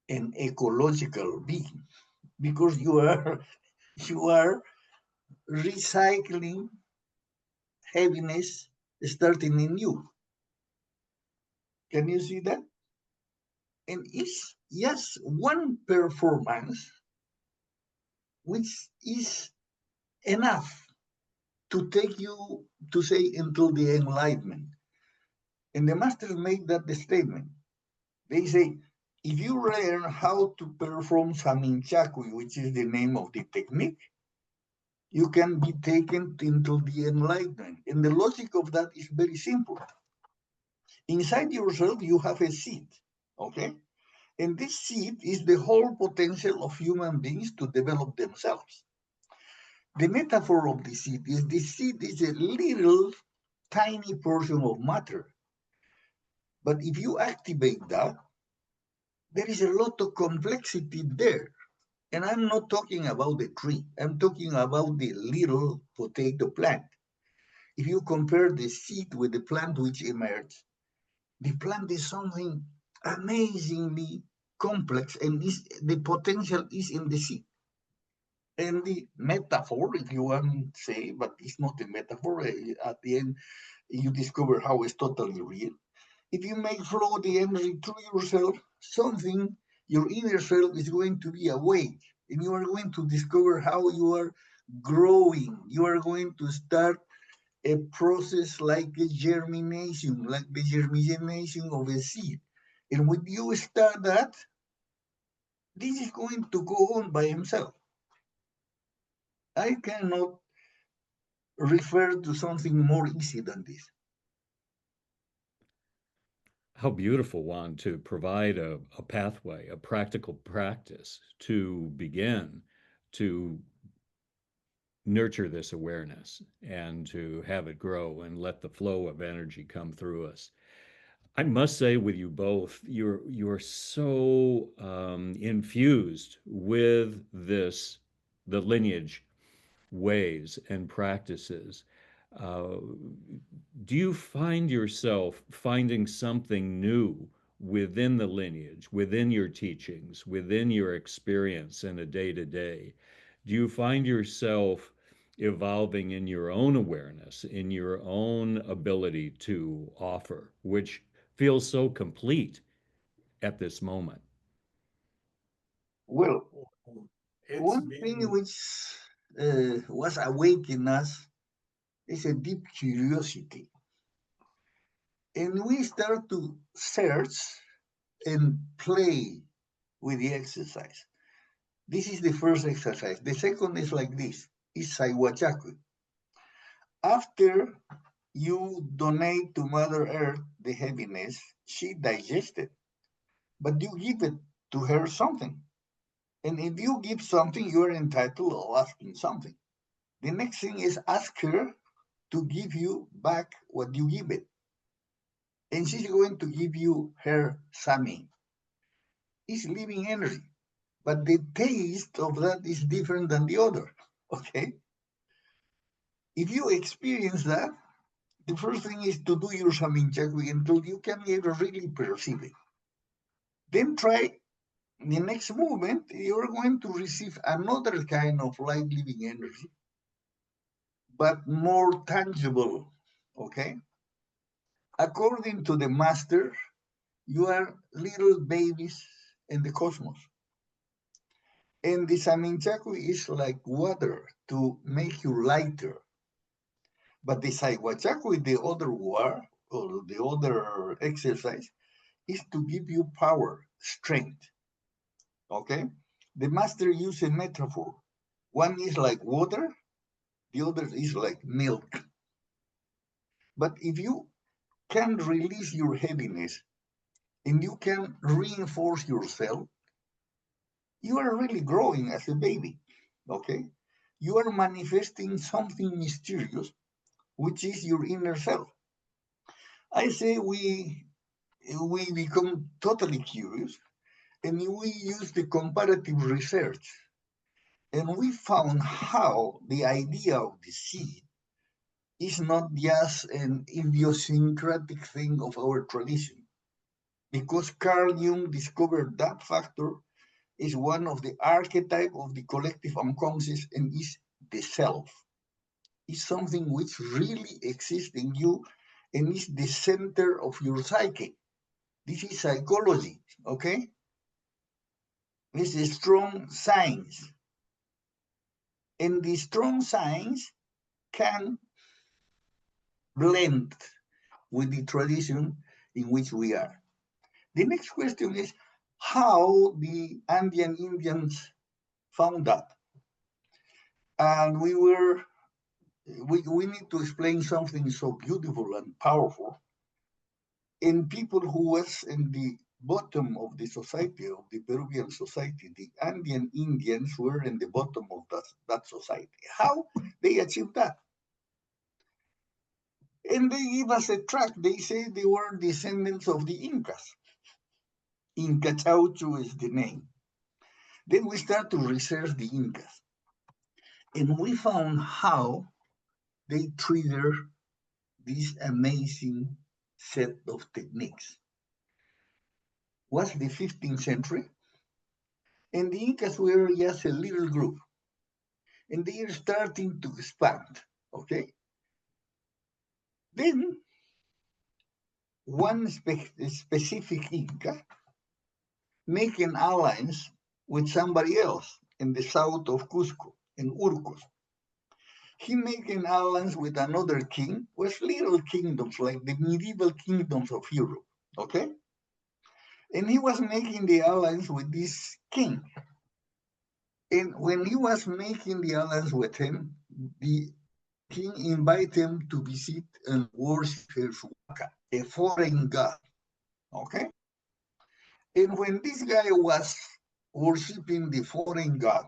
an ecological being because you are recycling heaviness starting in you. Can you see that? And it's just one performance which is enough to take you to say until the enlightenment. And the masters make that statement. They say, if you learn how to perform saminchakui, which is the name of the technique, you can be taken into the enlightenment. And the logic of that is very simple. Inside yourself, you have a seed, okay? And this seed is the whole potential of human beings to develop themselves. The metaphor of the seed is a little tiny portion of matter. But if you activate that, there is a lot of complexity there. And I'm not talking about the tree. I'm talking about the little potato plant. If you compare the seed with the plant which emerged, the plant is something amazingly complex, and the potential is in the seed. And the metaphor, if you want to say, but it's not a metaphor, at the end, you discover how it's totally real. If you make flow the energy through yourself, something, your inner self is going to be awake, and you are going to discover how you are growing. You are going to start a process like a germination, like the germination of a seed. And when you start that, this is going to go on by himself. I cannot refer to something more easy than this. How beautiful, Juan, to provide a pathway, a practical practice to begin to nurture this awareness and to have it grow and let the flow of energy come through us. I must say with you both, you're so infused with the lineage ways and practices. Uh, do you find yourself finding something new within the lineage, within your teachings, within your experience in a day to day? Do you find yourself evolving in your own awareness, in your own ability to offer, which feels so complete at this moment? Well, It's one thing been which was awake in us is a deep curiosity. And we start to search and play with the exercise. This is the first exercise. The second is like this, is Saiwachaku. After you donate to Mother Earth the heaviness, she digests it, but you give it to her something. And if you give something, you are entitled of asking something. The next thing is ask her to give you back what you give it. And she's going to give you her Sami. It's living energy. But the taste of that is different than the other. Okay? If you experience that, the first thing is to do your shaminchakwi until you can really perceive it. Then try the next movement, you're going to receive another kind of light living energy, but more tangible. Okay? According to the master, you are little babies in the cosmos. And the saminchakwi is like water to make you lighter. But the saiwachakwi, the other or the other exercise is to give you power, strength. Okay? The master used a metaphor. One is like water, the other is like milk. But if you can release your heaviness and you can reinforce yourself, you are really growing as a baby. Okay? You are manifesting something mysterious, which is your inner self. I say we become totally curious and we use the comparative research and we found how the idea of the seed is not just an idiosyncratic thing of our tradition. Because Carl Jung discovered that factor is one of the archetype of the collective unconscious and is the self. It's something which really exists in you and is the center of your psyche. This is psychology, okay? It's a strong science. And the strong science can blend with the tradition in which we are. The next question is how the Andean Indians found that. And we need to explain something so beautiful and powerful. In people who was in the bottom of the society, of the Peruvian society, the Andean Indians were in the bottom of that society. How they achieved that? And they give us a track. They say they were descendants of the Incas. Inca Chauchu is the name. Then we start to research the Incas. And we found how they trigger this amazing set of techniques. Was the 15th century, and the Incas were just a little group. And they are starting to expand, okay? Then one specific Inca make an alliance with somebody else in the south of Cusco, in Urcos. He make an alliance with another king, with little kingdoms like the medieval kingdoms of Europe, okay? And he was making the alliance with this king. And when he was making the alliance with him, the king invited him to visit and worship Hershwaka, a foreign god, okay? And when this guy was worshiping the foreign god,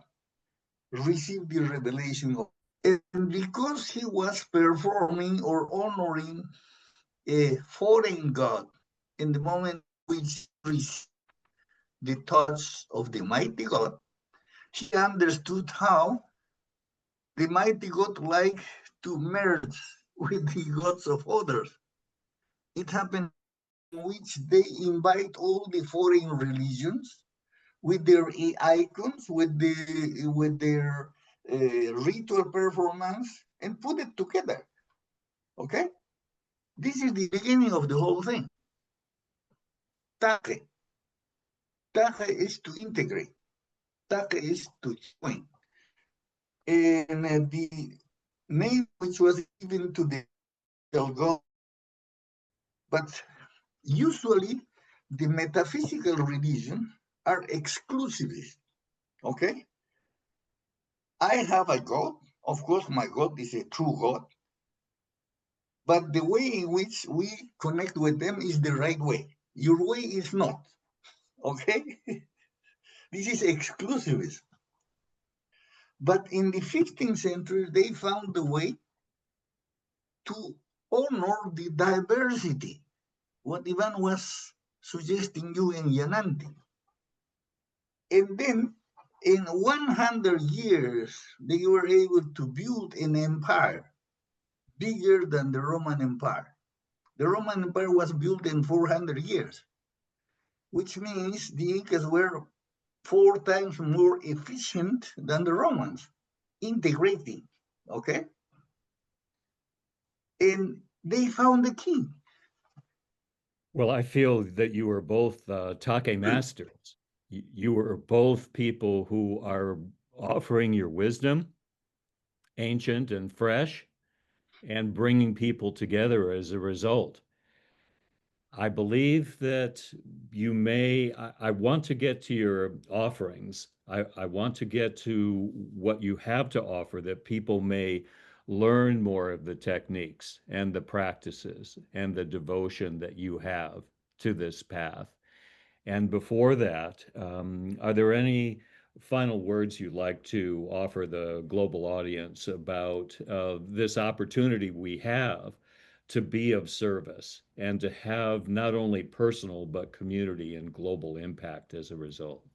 received the revelation of, and because he was performing or honoring a foreign god in the moment which he received the touch of the mighty God, he understood how the mighty God liked to merge with the gods of others. It happened in which they invite all the foreign religions with their icons, with their ritual performance, and put it together. Okay? This is the beginning of the whole thing. Taje. Taje is to integrate. Taje is to join. And the name which was given to the god, but usually the metaphysical religion are exclusivist. Okay? I have a God. Of course, my God is a true God. But the way in which we connect with them is the right way. Your way is not. Okay? This is exclusivism. But in the 15th century, they found a way to honor the diversity, what Ivan was suggesting you in Yananti. And then in 100 years, they were able to build an empire bigger than the Roman Empire. The Roman Empire was built in 400 years, which means the Incas were 4 times more efficient than the Romans, integrating, okay? And they found the key. Well, I feel that you are both take masters. You are both people who are offering your wisdom, ancient and fresh, and bringing people together as a result. I believe that I want to get to your offerings. I want to get to what you have to offer that people may learn more of the techniques and the practices and the devotion that you have to this path. And before that, are there any final words you'd like to offer the global audience about this opportunity we have to be of service and to have not only personal but community and global impact as a result?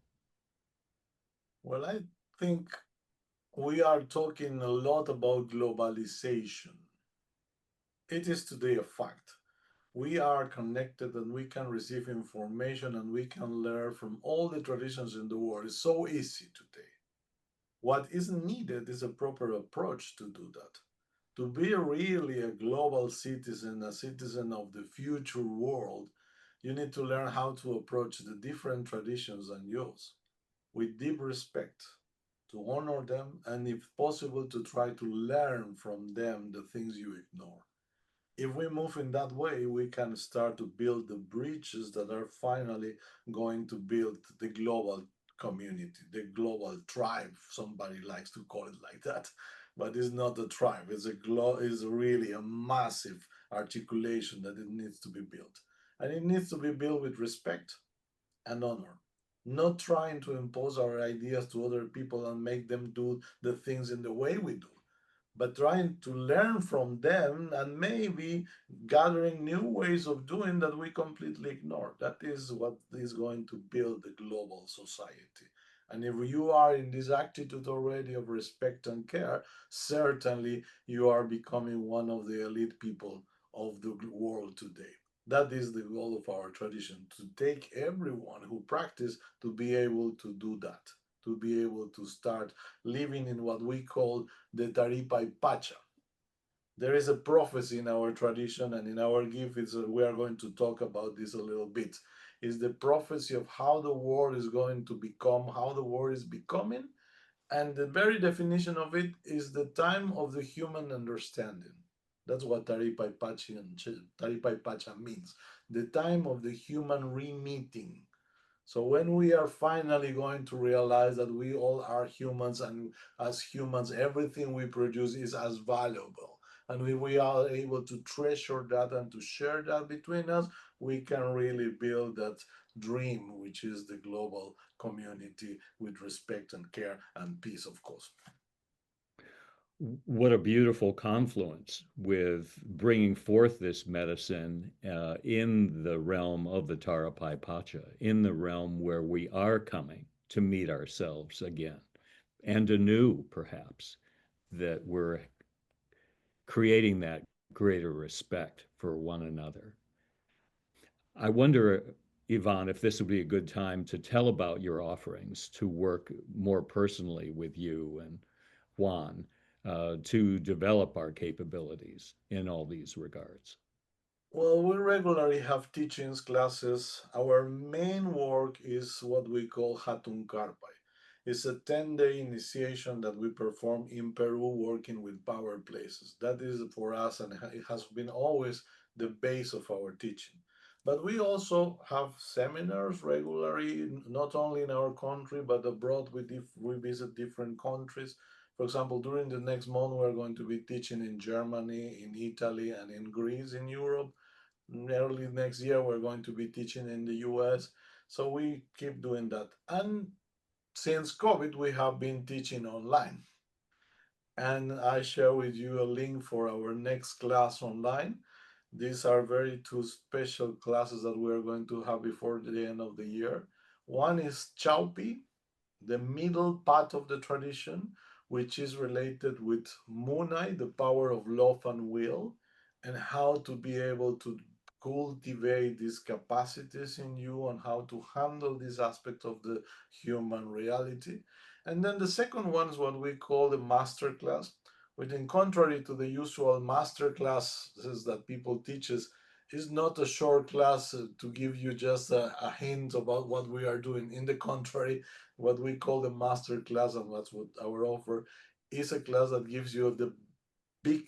Well, I think we are talking a lot about globalization. It is today a fact. We are connected and we can receive information and we can learn from all the traditions in the world. It's so easy today. What is needed is a proper approach to do that. To be really a global citizen, a citizen of the future world, you need to learn how to approach the different traditions and yours with deep respect, to honor them, and if possible, to try to learn from them the things you ignore. If we move in that way, we can start to build the bridges that are finally going to build the global community, the global tribe. Somebody likes to call it like that, but it's not a tribe. It's really a massive articulation that it needs to be built, and it needs to be built with respect and honor. Not trying to impose our ideas to other people and make them do the things in the way we do, but trying to learn from them and maybe gathering new ways of doing that we completely ignore. That is what is going to build the global society. And if you are in this attitude already of respect and care, certainly you are becoming one of the elite people of the world today. That is the goal of our tradition, to take everyone who practice to be able to do that, to be able to start living in what we call the Taripa Pacha. There is a prophecy in our tradition and in our gift. We are going to talk about this a little bit. Is the prophecy of how the world is going to become, how the world is becoming. And the very definition of it is the time of the human understanding. That's what Taripa Pacha means. The time of the human re-meeting. So when we are finally going to realize that we all are humans, and as humans, everything we produce is as valuable, and we are able to treasure that and to share that between us, we can really build that dream, which is the global community with respect and care and peace, of course. What a beautiful confluence with bringing forth this medicine in the realm of the Tarapai Pacha, in the realm where we are coming to meet ourselves again, and anew, perhaps, that we're creating that greater respect for one another. I wonder, Ivan, if this would be a good time to tell about your offerings, to work more personally with you and Juan, to develop our capabilities in all these regards. Well, we regularly have teachings, classes. Our main work is what we call Hatun Karpai. It's a 10-day initiation that we perform in Peru working with power places. That is for us, and it has been always the base of our teaching. But we also have seminars regularly, not only in our country, but abroad. We visit different countries. For example, during the next month, we're going to be teaching in Germany, in Italy, and in Greece, in Europe. Early next year, we're going to be teaching in the US. So we keep doing that. And since COVID, we have been teaching online. And I share with you a link for our next class online. These are very two special classes that we are going to have before the end of the year. One is Chaupi, the middle part of the tradition, which is related with Munai, the power of love and will, and how to be able to cultivate these capacities in you and how to handle this aspect of the human reality. And then the second one is what we call the master class, which in contrary to the usual master classes that people teaches, is not a short class to give you just a hint about what we are doing. In the contrary, what we call the master class, and that's what our offer is, a class that gives you the big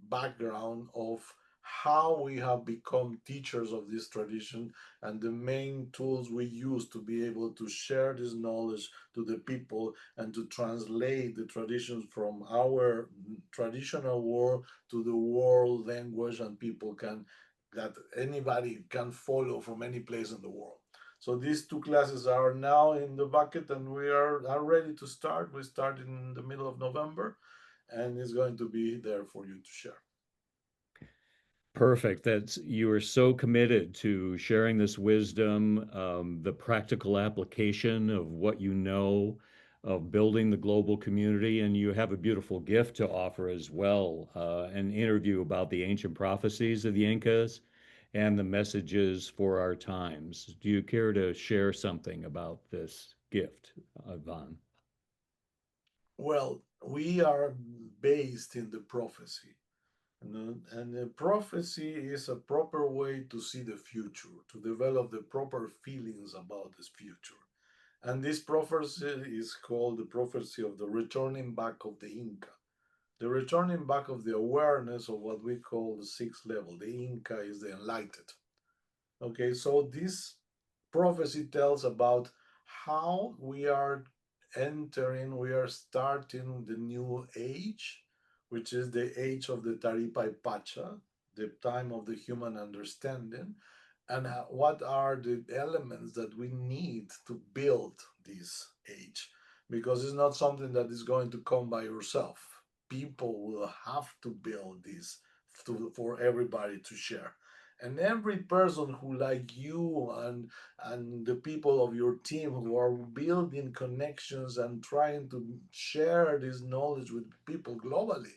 background of how we have become teachers of this tradition and the main tools we use to be able to share this knowledge to the people and to translate the traditions from our traditional world to the world language and people can that anybody can follow from any place in the world. So these two classes are now in the bucket and we are ready to start. We start in the middle of November and it's going to be there for you to share. Perfect. That's you are so committed to sharing this wisdom, the practical application of what you know, of building the global community, and you have a beautiful gift to offer as well, an interview about the ancient prophecies of the Incas and the messages for our times. Do you care to share something about this gift, Ivan? Well, we are based in the prophecy. And the prophecy is a proper way to see the future, to develop the proper feelings about this future. And this prophecy is called the prophecy of the returning back of the Inca, the returning back of the awareness of what we call the sixth level. The Inca is the enlightened. Okay, so this prophecy tells about how we are entering, we are starting the new age, which is the age of the Taripai Pacha, the time of the human understanding, and what are the elements that we need to build this age. Because it's not something that is going to come by yourself. People will have to build this for everybody to share, and every person who like you and the people of your team who are building connections and trying to share this knowledge with people globally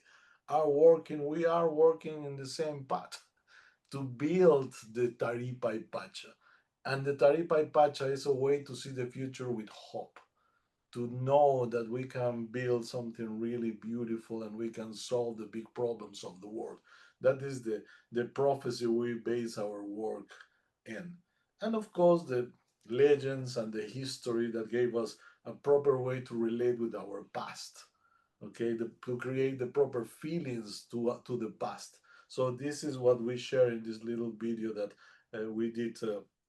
are working, we are working in the same path to build the Taripai Pacha. And the Taripai Pacha is a way to see the future with hope, to know that we can build something really beautiful and we can solve the big problems of the world. That is the prophecy we base our work in. And of course, the legends and the history that gave us a proper way to relate with our past, okay, to create the proper feelings to the past. So this is what we share in this little video that we did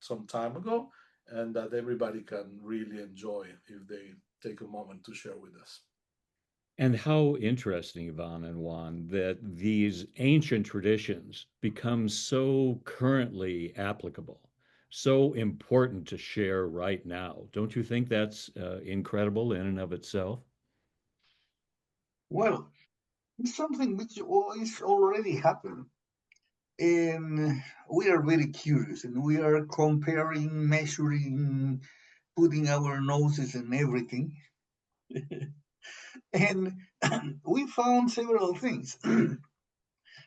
some time ago and that everybody can really enjoy if they take a moment to share with us. And how interesting, Ivan and Juan, that these ancient traditions become so currently applicable, so important to share right now. Don't you think that's incredible in and of itself? Well, it's something which is already happened. And we are very curious and we are comparing, measuring, putting our noses in everything. And we found several things.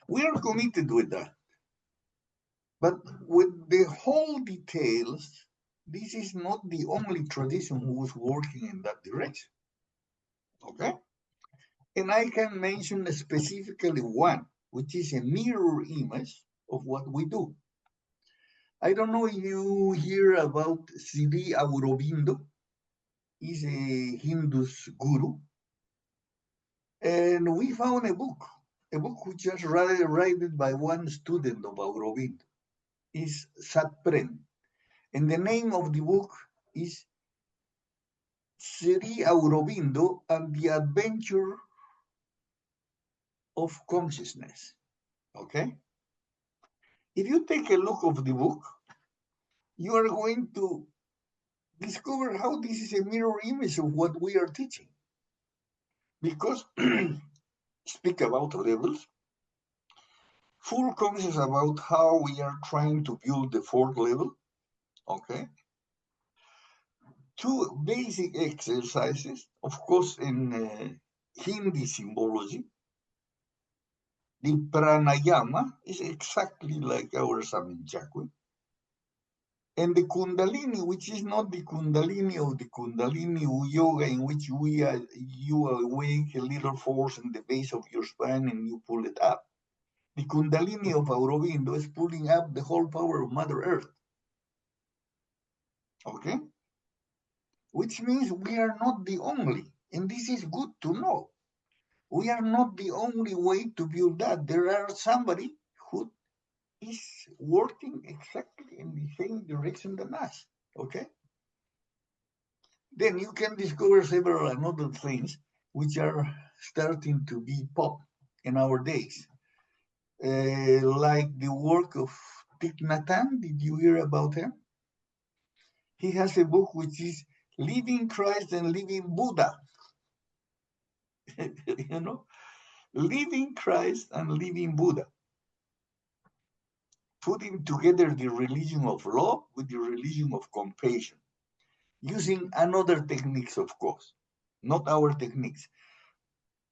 We are committed with that. But with the whole details, this is not the only tradition who was working in that direction. Okay? And I can mention specifically one, which is a mirror image of what we do. I don't know if you hear about Sri Aurobindo. He's a Hindu guru. And we found a book which was written by one student of Aurobindo. Is Satpren. And the name of the book is Sri Aurobindo and the Adventure of Consciousness. Okay? If you take a look of the book, you are going to discover how this is a mirror image of what we are teaching. Because speak about levels, full conscious about how we are trying to build the fourth level. Okay? Two basic exercises, of course, in Hindi symbology. The pranayama is exactly like our Samin chakra. And the kundalini, which is not the kundalini of the kundalini yoga in which you awake a little force in the base of your spine and you pull it up. The kundalini of Aurobindo is pulling up the whole power of Mother Earth. Okay? Which means we are not the only, and this is good to know. We are not the only way to build that. There are somebody who is working exactly in the same direction than us. Okay? Then you can discover several other things which are starting to be pop in our days, like the work of Thich Nhat Hanh. Did you hear about him? He has a book which is Living Christ and Living Buddha. you know, Living Christ and Living Buddha, putting together the religion of love with the religion of compassion, using another techniques, of course, not our techniques.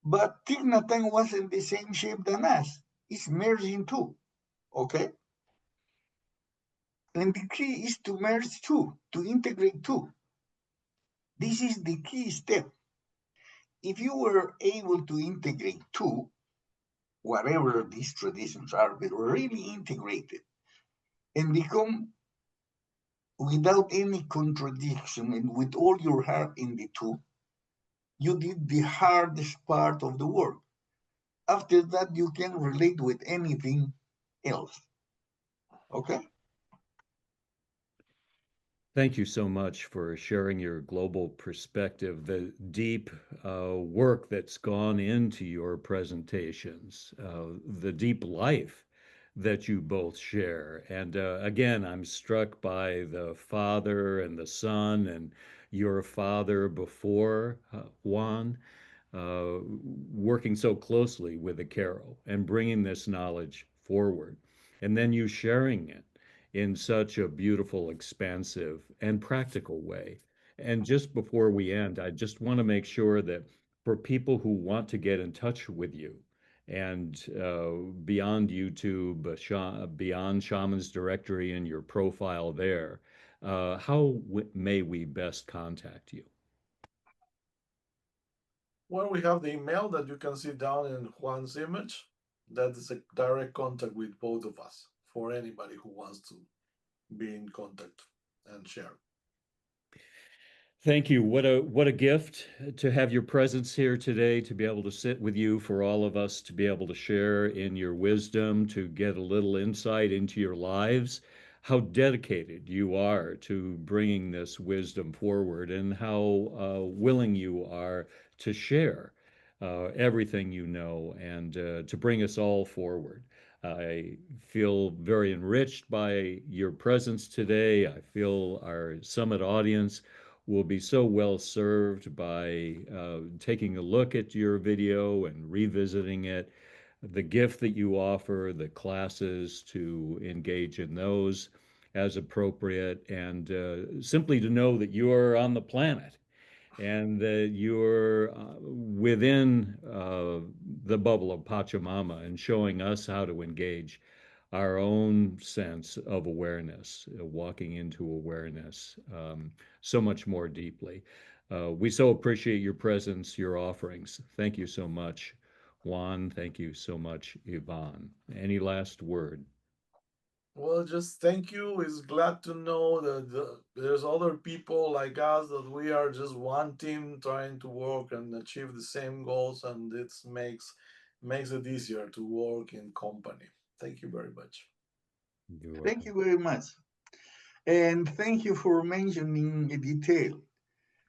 But Thich Nhat Hanh wasn't the same shape than us. It's merging too, okay? And the key is to merge two, to integrate two. This is the key step. If you were able to integrate two, whatever these traditions are, but really integrated and become without any contradiction and with all your heart in the two, you did the hardest part of the work. After that, you can relate with anything else. Okay? Thank you so much for sharing your global perspective, the deep work that's gone into your presentations, the deep life that you both share. And again, I'm struck by the father and the son and your father before Juan, working so closely with the Caro and bringing this knowledge forward, and then you sharing it in such a beautiful, expansive, and practical way. And just before we end, I just want to make sure that for people who want to get in touch with you and beyond YouTube, beyond Shaman's Directory and your profile there, how may we best contact you? Well, we have the email that you can see down in Juan's image. That is a direct contact with both of us for anybody who wants to be in contact and share. Thank you. What a gift to have your presence here today, to be able to sit with you, for all of us to be able to share in your wisdom, to get a little insight into your lives, how dedicated you are to bringing this wisdom forward, and how willing you are to share everything you know and to bring us all forward. I feel very enriched by your presence today. I feel our summit audience will be so well served by taking a look at your video and revisiting it, the gift that you offer, the classes to engage in those as appropriate, and simply to know that you are on the planet and that you're within the bubble of Pachamama and showing us how to engage our own sense of awareness, walking into awareness so much more deeply. We so appreciate your presence, your offerings. Thank you so much, Juan. Thank you so much, Yvonne. Any last word? Well, just thank you. It's glad to know that there's other people like us that we are just one team trying to work and achieve the same goals, and it makes it easier to work in company. Thank you very much. You're Thank welcome. you very much. And thank you for mentioning a detail.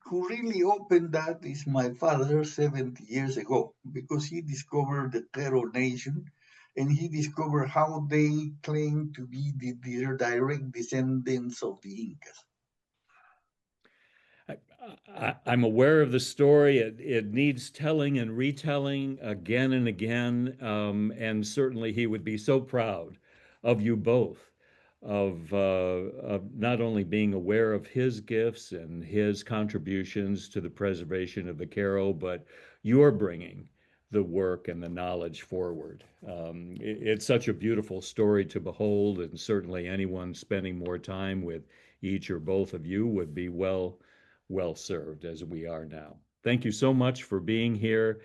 Who really opened that is my father 70 years ago, because he discovered the Tero Nation and he discovered how they claim to be the direct descendants of the Incas. I'm aware of the story. It needs telling and retelling again and again. And certainly he would be so proud of you both, of not only being aware of his gifts and his contributions to the preservation of the Caro, but you're bringing the work and the knowledge forward. It's such a beautiful story to behold, and certainly anyone spending more time with each or both of you would be well served as we are now. Thank you so much for being here.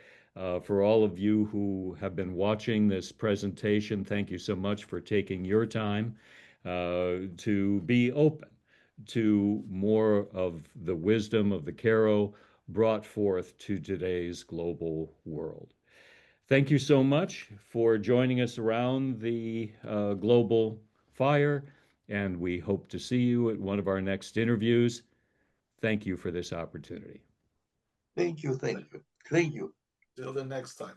For all of you who have been watching this presentation, thank you so much for taking your time to be open to more of the wisdom of the Caro brought forth to today's global world. Thank you so much for joining us around the global fire, and we hope to see you at one of our next interviews. Thank you for this opportunity. Thank you. Thank you. Thank you. Till the next time.